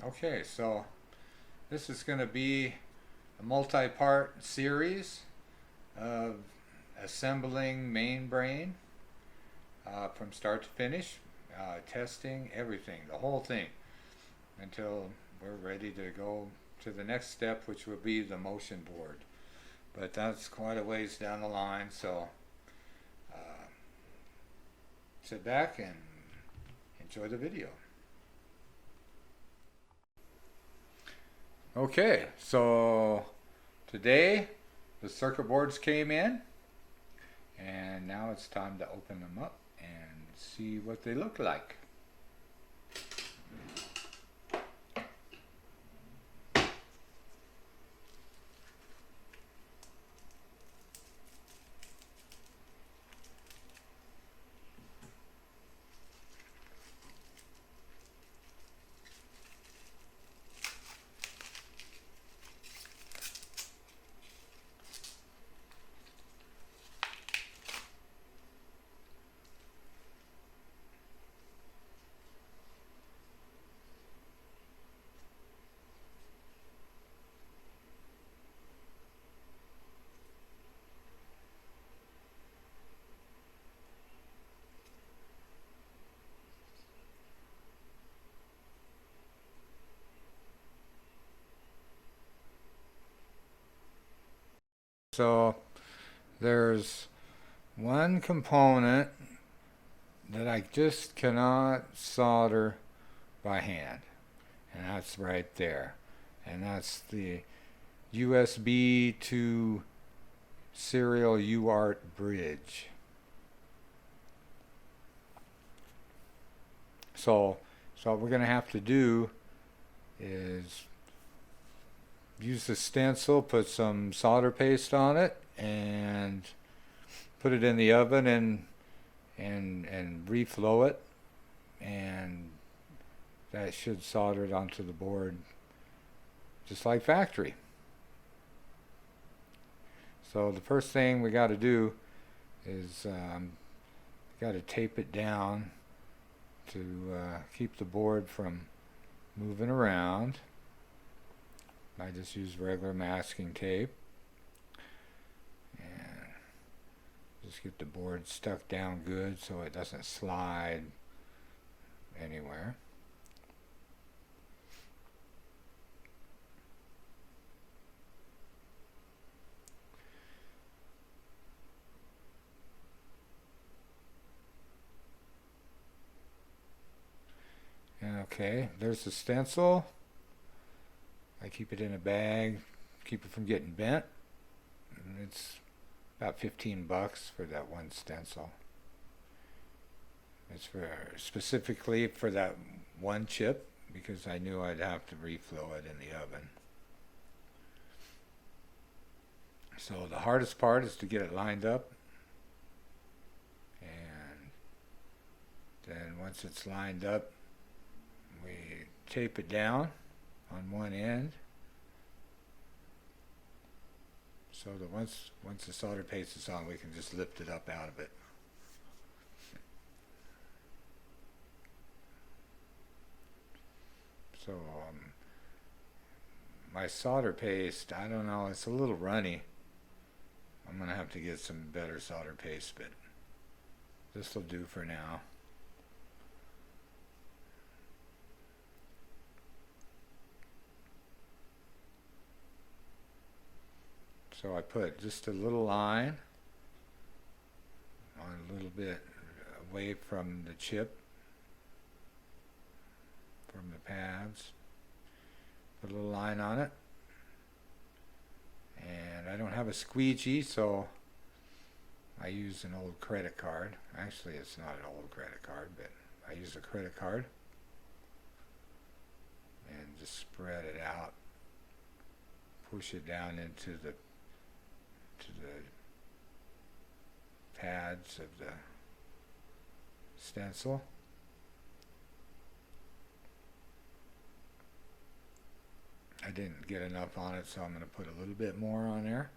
Okay, so this is going to be a multi-part series of assembling MainBrain from start to finish, testing everything, the whole thing, until we're ready to go to the next step, which will be the motion board. But that's quite a ways down the line, so uh, sit back and enjoy the video. Okay, so today the circuit boards came in, and now it's time to open them up and see what they look like. So there's one component that I just cannot solder by hand, and that's right there, and that's the USB to serial UART bridge. So what we're going to have to do is use the stencil, put some solder paste on it, and put it in the oven and reflow it, and that should solder it onto the board just like factory. So the first thing we got to do is got to tape it down to keep the board from moving around. I just use regular masking tape and just get the board stuck down good so it doesn't slide anywhere. Okay, there's the stencil. I keep it in a bag, keep it from getting bent. And it's about $15 for that one stencil. It's for specifically for that one chip because I knew I'd have to reflow it in the oven. So the hardest part is to get it lined up, and then once it's lined up, we tape it down on one end so that once the solder paste is on, we can just lift it up out of it. So my solder paste, I don't know, it's a little runny. I'm gonna have to get some better solder paste, but this will do for now. So I put just a little line on a little bit away from the chip, from the pads. Put a little line on it. And I don't have a squeegee, so I use an old credit card. Actually, it's not an old credit card, but I use a credit card. And just spread it out. Push it down into the pads of the stencil. I didn't get enough on it, so I'm going to put a little bit more on there.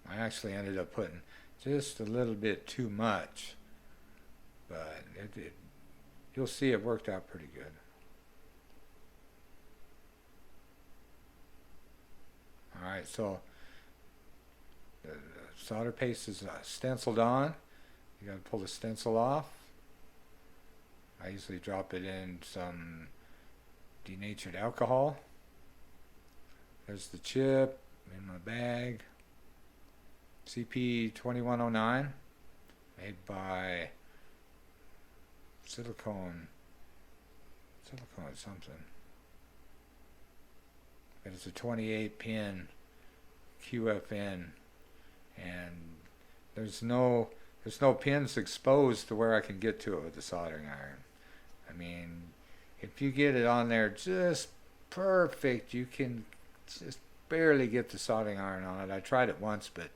I actually ended up putting just a little bit too much, but you'll see it worked out pretty good. Alright, so the solder paste is stenciled on. You got to pull the stencil off. I usually drop it in some denatured alcohol. There's the chip in my bag. CP2109, made by silicone something. But it's a 28 pin QFN, and there's no pins exposed to where I can get to it with the soldering iron. I mean, if you get it on there just perfect, you can just barely get the soldering iron on it. I tried it once, but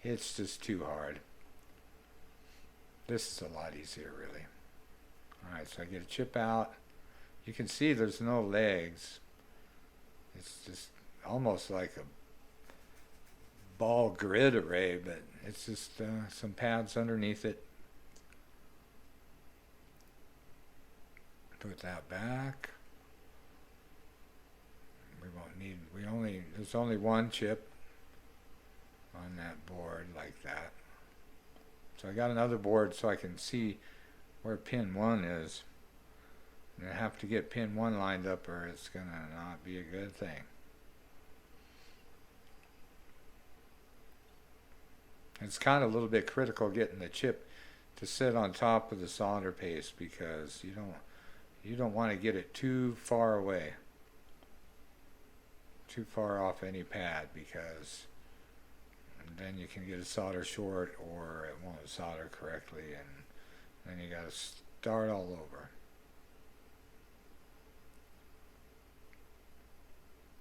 it's just too hard. This is a lot easier, really. Alright, so I get a chip out. You can see there's no legs. It's just almost like a ball grid array, but it's just some pads underneath it. Put that back. We won't need, there's only one chip on that board like that. So I got another board so I can see where pin 1 is. And I have to get pin 1 lined up or it's gonna not be a good thing. It's kind of a little bit critical getting the chip to sit on top of the solder paste because you don't want to get it too far away, too far off any pad, because then you can get a solder short or it won't solder correctly, and then you got to start all over.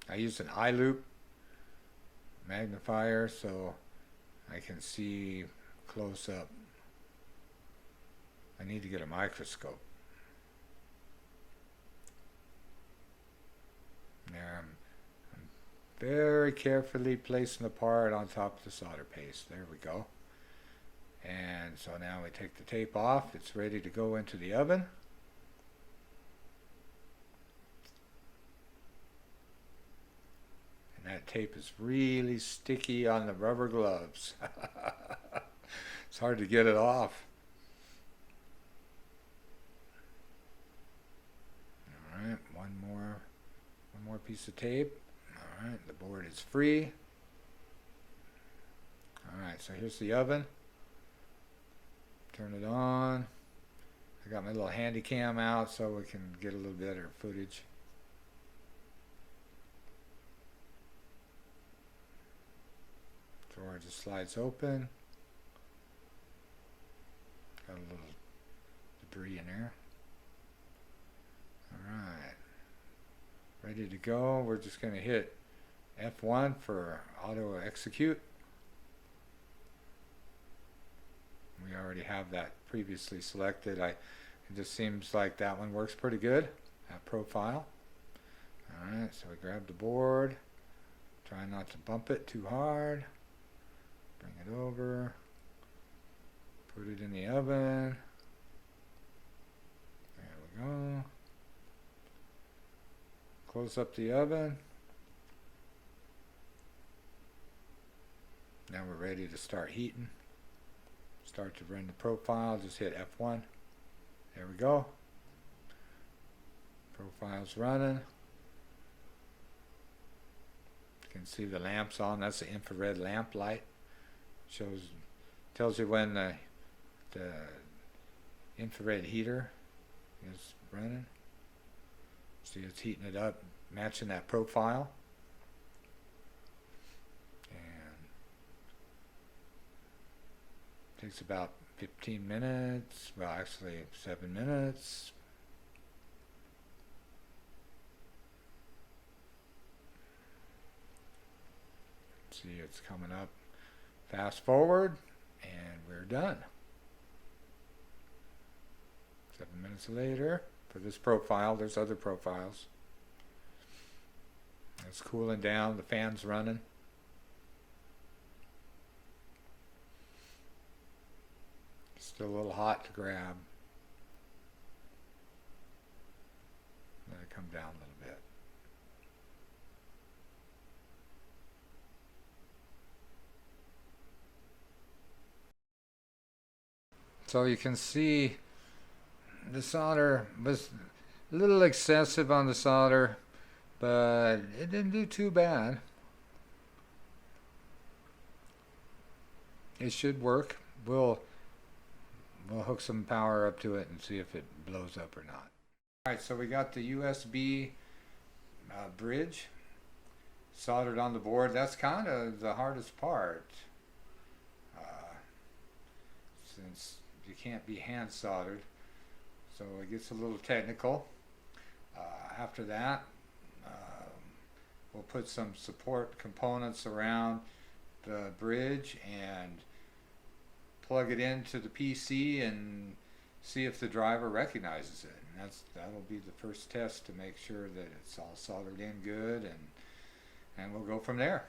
I use an eye loop magnifier so I can see close up. I need to get a microscope. There, I'm very carefully placing the part on top of the solder paste. There we go. And so now we take the tape off. It's ready to go into the oven. And that tape is really sticky on the rubber gloves. It's hard to get it off. Alright, one more piece of tape. Alright, the board is free. Alright, so here's the oven. Turn it on. I got my little handy cam out so we can get a little better footage. Drawer just slides open. Got a little debris in there. Alright. Ready to go. We're just going to hit F1 for auto execute. We already have that previously selected. It just seems like that one works pretty good. That profile. Alright, so we grab the board. Try not to bump it too hard. Bring it over. Put it in the oven. There we go. Close up the oven. Now we're ready to start heating. Start to run the profile. Just hit F1. There we go. Profile's running. You can see the lamps on. That's the infrared lamp light. Tells you when the infrared heater is running. See, it's heating it up, matching that profile. And takes about 15 minutes. Well, actually 7 minutes. See, it's coming up. Fast forward, and we're done. 7 minutes later. For this profile, there's other profiles. It's cooling down, the fan's running. Still a little hot to grab. come down a little bit. So you can see the solder was a little excessive on the solder, but it didn't do too bad. It should work. We'll hook some power up to it and see if it blows up or not. Alright, so we got the USB bridge soldered on the board. That's kind of the hardest part, since you can't be hand soldered, so it gets a little technical. After that, we'll put some support components around the bridge and plug it into the PC and see if the driver recognizes it. And that'll be the first test to make sure that it's all soldered in good, and we'll go from there.